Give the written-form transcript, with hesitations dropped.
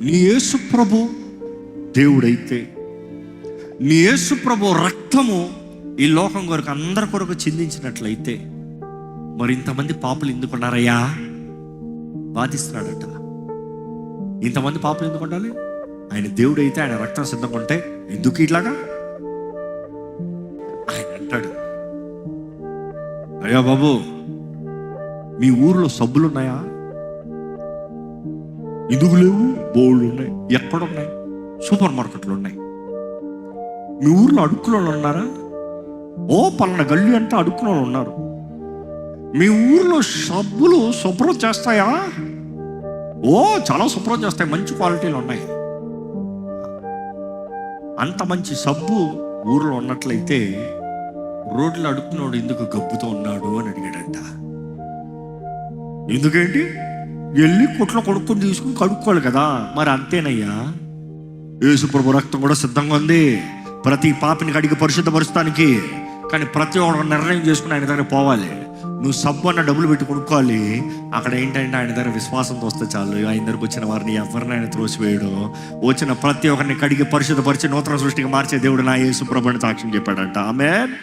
నీ యేసు ప్రభు దేవుడైతే, నీ యేసు ప్రభు రక్తము ఈ లోకం కొరకు అందరి కొరకు చిందించినట్లయితే, మరి ఇంతమంది పాపులు ఎందుకున్నారయ్యా? బాధిస్తున్నాడట. ఇంతమంది పాపులు ఎందుకు ఉండాలి? ఆయన దేవుడైతే, ఆయన రక్తం సిద్ధంగా ఉంటే ఎందుకు ఇట్లాగా? ఆయన అంటాడు, అయ్యా బాబు, మీ ఊర్లో సబ్బులు ఉన్నాయా? ఎందుకు లేవు? బోళ్ళు ఉన్నాయి. ఎక్కడున్నాయి? సూపర్ మార్కెట్లు ఉన్నాయి. మీ ఊర్లో అడుక్కులో ఉన్నారా? ఓ పలానా గల్లి అంటే అడుక్కులో ఉన్నారు. మీ ఊర్లో సబ్బులు శుభ్రం చేస్తాయా? ఓ చాలా శుభ్రం చేస్తాయి, మంచి క్వాలిటీలు ఉన్నాయి. అంత మంచి సబ్బు ఊర్లో ఉన్నట్లయితే రోడ్లు అడుక్కున్నాడు ఎందుకు గబ్బుతో ఉన్నాడు అని అడిగాడంట. ఎందుకేంటి? వెళ్ళి కొట్లో కొడుకుని తీసుకుని కడుక్కోవాలి కదా. మరి అంతేనయ్యా, యేసు ప్రభు రక్తం కూడా సిద్ధంగా ఉంది ప్రతి పాపిని కడిగి పరిశుద్ధపరుస్తానికి. కానీ ప్రతి ఒక్క నిర్ణయం చేసుకుని ఆయన దగ్గర పోవాలి. నువ్వు సబ్బు అన్న డబ్బులు పెట్టి కొనుక్కోవాలి. అక్కడ ఏంటంటే ఆయన దగ్గర విశ్వాసంతో వస్తే చాలు. ఆయన దగ్గరకు వచ్చిన వారిని ఎవరిని ఆయన త్రోసివేయడు. వచ్చిన ప్రతి ఒక్కరిని కడిగి పరిశుద్ధపరిచి నూతన సృష్టికి మార్చే దేవుడు నా యేసు ప్రభువుని సాక్ష్యం చెప్పాడంట. ఆమేన్.